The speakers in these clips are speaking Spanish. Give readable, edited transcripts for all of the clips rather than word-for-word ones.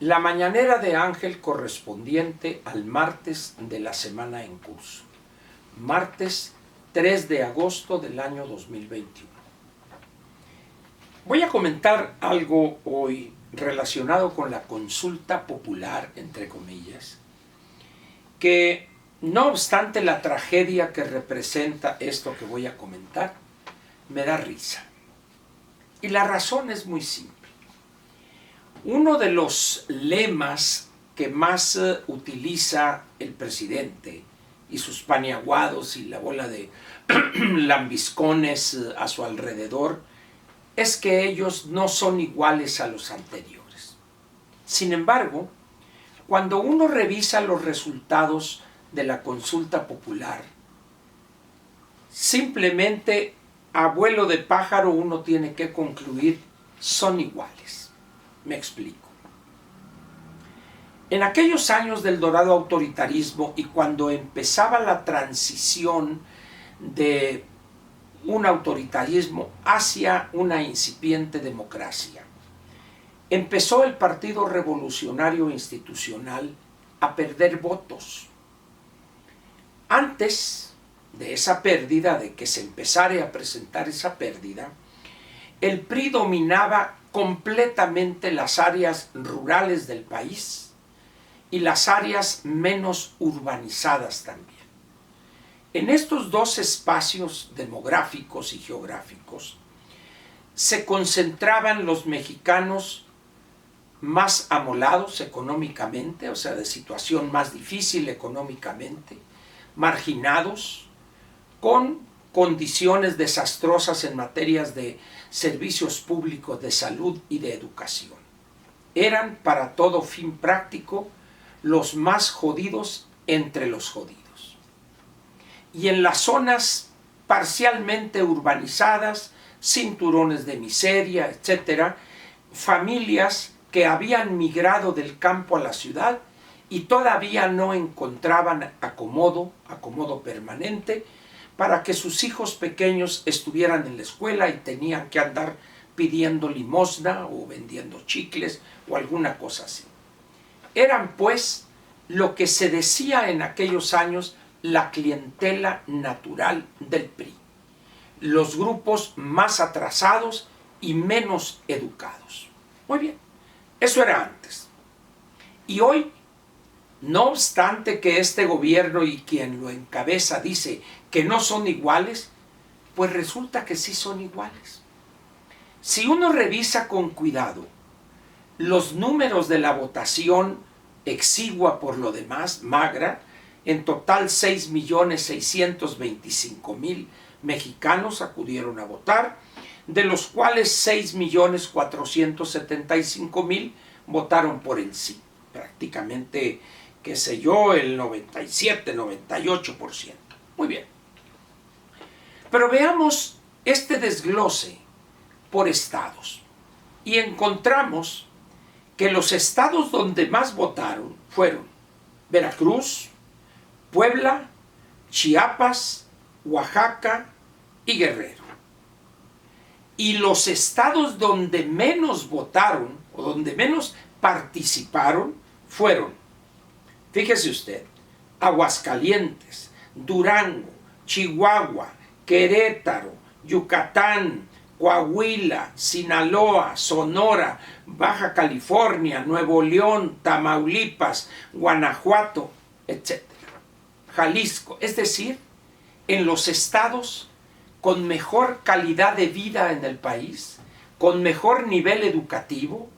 La mañanera de Ángel correspondiente al martes de la semana en curso. Martes 3 de agosto del año 2021. Voy a comentar algo hoy relacionado con la consulta popular, entre comillas, que no obstante la tragedia que representa esto que voy a comentar, me da risa. Y la razón es muy simple. Uno de los lemas que más utiliza el presidente y sus paniaguados y la bola de lambiscones a su alrededor es que ellos no son iguales a los anteriores. Sin embargo, cuando uno revisa los resultados de la consulta popular, simplemente a vuelo de pájaro uno tiene que concluir son iguales. Me explico. En aquellos años del dorado autoritarismo y cuando empezaba la transición de un autoritarismo hacia una incipiente democracia, empezó el Partido Revolucionario Institucional a perder votos. Antes de esa pérdida, de que se empezara a presentar esa pérdida, el PRI dominaba completamente las áreas rurales del país y las áreas menos urbanizadas también. En estos dos espacios demográficos y geográficos se concentraban los mexicanos más amolados económicamente, o sea, de situación más difícil económicamente, marginados, con condiciones desastrosas en materias de servicios públicos, de salud y de educación. Eran, para todo fin práctico, los más jodidos entre los jodidos. Y en las zonas parcialmente urbanizadas, cinturones de miseria, etc., familias que habían migrado del campo a la ciudad y todavía no encontraban acomodo permanente, para que sus hijos pequeños estuvieran en la escuela y tenían que andar pidiendo limosna o vendiendo chicles o alguna cosa así. Eran, pues, lo que se decía en aquellos años la clientela natural del PRI, los grupos más atrasados y menos educados. Muy bien, eso era antes. Y hoy, no obstante que este gobierno y quien lo encabeza dice que no son iguales, pues resulta que sí son iguales. Si uno revisa con cuidado los números de la votación exigua por lo demás, magra, en total 6.625.000 mexicanos acudieron a votar, de los cuales 6.475.000 votaron por el sí, prácticamente, qué sé yo, el 97-98%. Muy bien. Pero veamos este desglose por estados. Y encontramos que los estados donde más votaron fueron Veracruz, Puebla, Chiapas, Oaxaca y Guerrero. Y los estados donde menos votaron o donde menos participaron fueron, fíjese usted, Aguascalientes, Durango, Chihuahua, Querétaro, Yucatán, Coahuila, Sinaloa, Sonora, Baja California, Nuevo León, Tamaulipas, Guanajuato, etc. Jalisco, es decir, en los estados con mejor calidad de vida en el país, con mejor nivel educativo,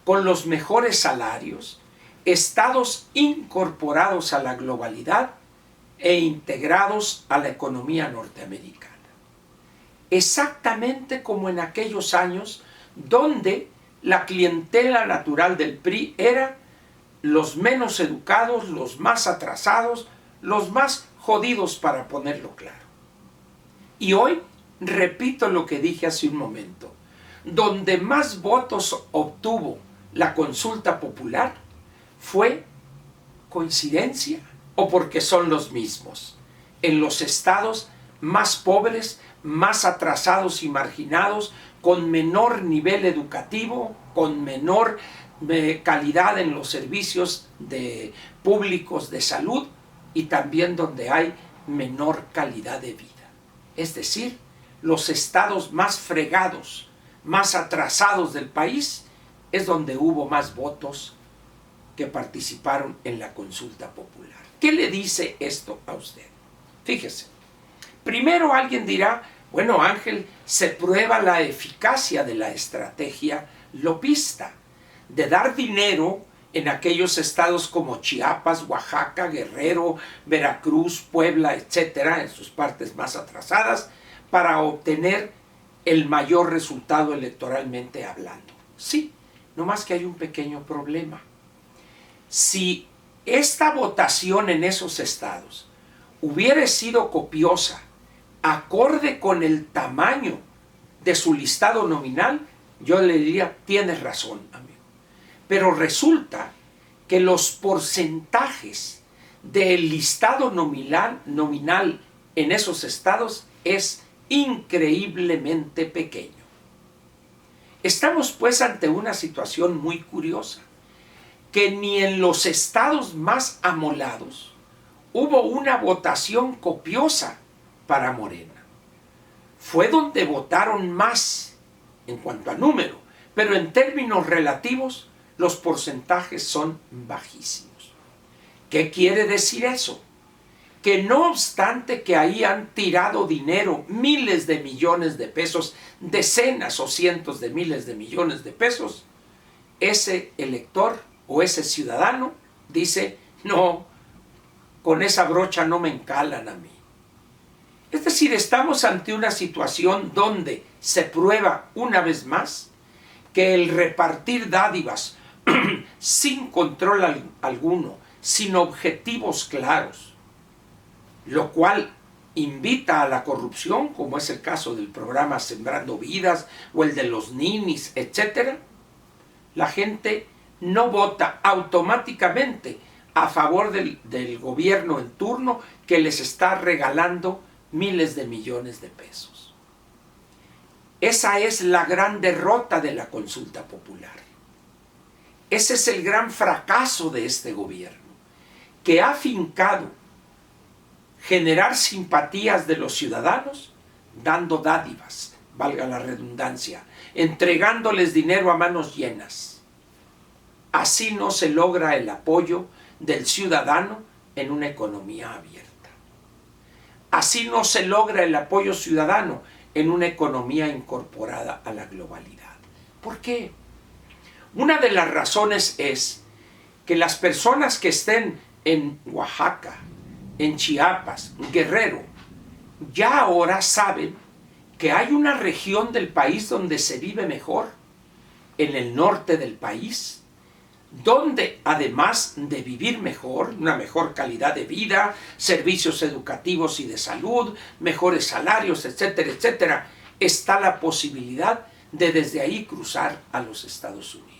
con los mejores salarios, estados incorporados a la globalidad e integrados a la economía norteamericana. Exactamente como en aquellos años donde la clientela natural del PRI era los menos educados, los más atrasados, los más jodidos, para ponerlo claro. Y hoy, repito lo que dije hace un momento, donde más votos obtuvo la consulta popular fue, ¿coincidencia o porque son los mismos?, en los estados más pobres, más atrasados y marginados, con menor nivel educativo, con menor calidad en los servicios públicos de salud y también donde hay menor calidad de vida. Es decir, los estados más fregados, más atrasados del país, es donde hubo más votos que participaron en la consulta popular. ¿Qué le dice esto a usted? Fíjese, primero alguien dirá, bueno, Ángel, se prueba la eficacia de la estrategia lopista, de dar dinero en aquellos estados como Chiapas, Oaxaca, Guerrero, Veracruz, Puebla, etcétera, en sus partes más atrasadas, para obtener el mayor resultado electoralmente hablando. Sí, nomás que hay un pequeño problema. Si esta votación en esos estados hubiera sido copiosa, acorde con el tamaño de su listado nominal, yo le diría, tienes razón, amigo. Pero resulta que los porcentajes del listado nominal en esos estados es increíblemente pequeño. Estamos pues ante una situación muy curiosa, que ni en los estados más amolados hubo una votación copiosa para Morena. Fue donde votaron más en cuanto a número, pero en términos relativos los porcentajes son bajísimos. ¿Qué quiere decir eso? Que no obstante que ahí han tirado dinero, miles de millones de pesos, decenas o cientos de miles de millones de pesos, ese elector o ese ciudadano dice, no, con esa brocha no me encalan a mí. Es decir, estamos ante una situación donde se prueba una vez más que el repartir dádivas sin control alguno, sin objetivos claros, lo cual invita a la corrupción, como es el caso del programa Sembrando Vidas o el de los ninis, etc., la gente no vota automáticamente a favor del gobierno en turno que les está regalando miles de millones de pesos. Esa es la gran derrota de la consulta popular. Ese es el gran fracaso de este gobierno, que ha fincado generar simpatías de los ciudadanos dando dádivas, valga la redundancia, entregándoles dinero a manos llenas. Así no se logra el apoyo del ciudadano en una economía abierta. Así no se logra el apoyo ciudadano en una economía incorporada a la globalidad. ¿Por qué? Una de las razones es que las personas que estén en Oaxaca, en Chiapas, Guerrero, ya ahora saben que hay una región del país donde se vive mejor, en el norte del país, donde además de vivir mejor, una mejor calidad de vida, servicios educativos y de salud, mejores salarios, etcétera, etcétera, está la posibilidad de desde ahí cruzar a los Estados Unidos.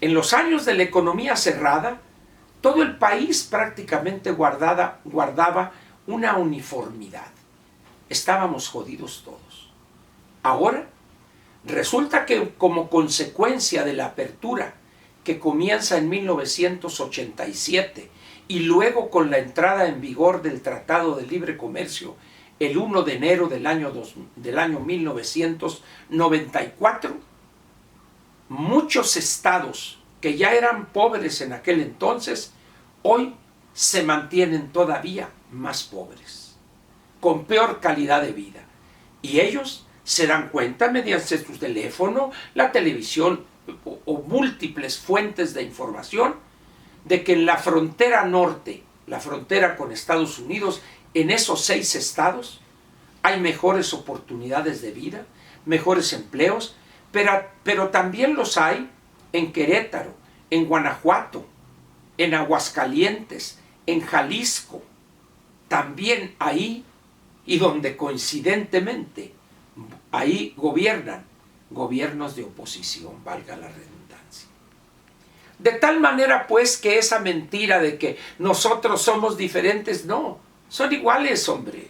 En los años de la economía cerrada, todo el país prácticamente guardaba una uniformidad. Estábamos jodidos todos. Ahora, resulta que como consecuencia de la apertura que comienza en 1987 y luego con la entrada en vigor del Tratado de Libre Comercio el 1 de enero del año 1994, muchos estados que ya eran pobres en aquel entonces, hoy se mantienen todavía más pobres, con peor calidad de vida. Y ellos se dan cuenta mediante su teléfono, la televisión o múltiples fuentes de información de que en la frontera norte, la frontera con Estados Unidos, en esos 6 estados hay mejores oportunidades de vida, mejores empleos, pero también los hay en Querétaro, en Guanajuato, en Aguascalientes, en Jalisco, también ahí, y donde coincidentemente ahí gobiernan gobiernos de oposición, valga la redundancia. De tal manera pues que esa mentira de que nosotros somos diferentes, no, son iguales, hombre.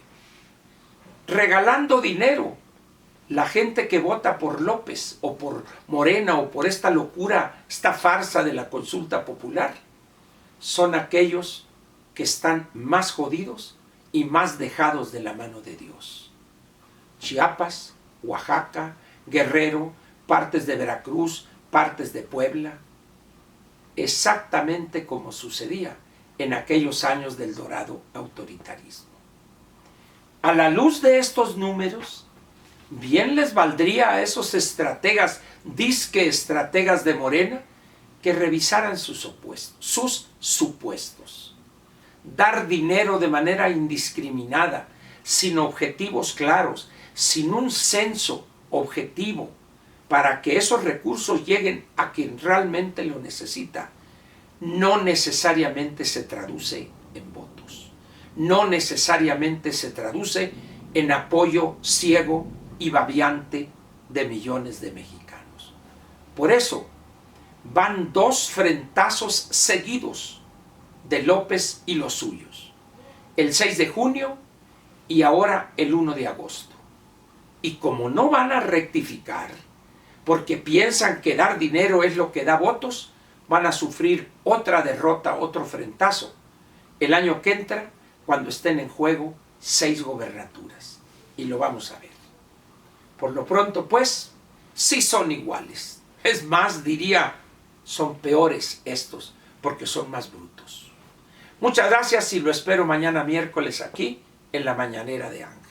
Regalando dinero, La gente que vota por López o por Morena o por esta locura, esta farsa de la consulta popular, son aquellos que están más jodidos y más dejados de la mano de Dios. Chiapas, Oaxaca, Guerrero, partes de Veracruz, partes de Puebla, exactamente como sucedía en aquellos años del dorado autoritarismo. A la luz de estos números, bien les valdría a esos estrategas, disque estrategas de Morena, que revisaran sus supuestos. Dar dinero de manera indiscriminada, sin objetivos claros, sin un censo objetivo, para que esos recursos lleguen a quien realmente lo necesita, no necesariamente se traduce en votos. No necesariamente se traduce en apoyo ciego y babeante de millones de mexicanos. Por eso van dos frentazos seguidos de López y los suyos. El 6 de junio y ahora el 1 de agosto. Y como no van a rectificar, porque piensan que dar dinero es lo que da votos, van a sufrir otra derrota, otro frentazo, el año que entra, cuando estén en juego 6 gobernaturas. Y lo vamos a ver. Por lo pronto, pues, sí son iguales. Es más, diría, son peores estos, porque son más brutos. Muchas gracias y lo espero mañana miércoles aquí, en la Mañanera de Ángel.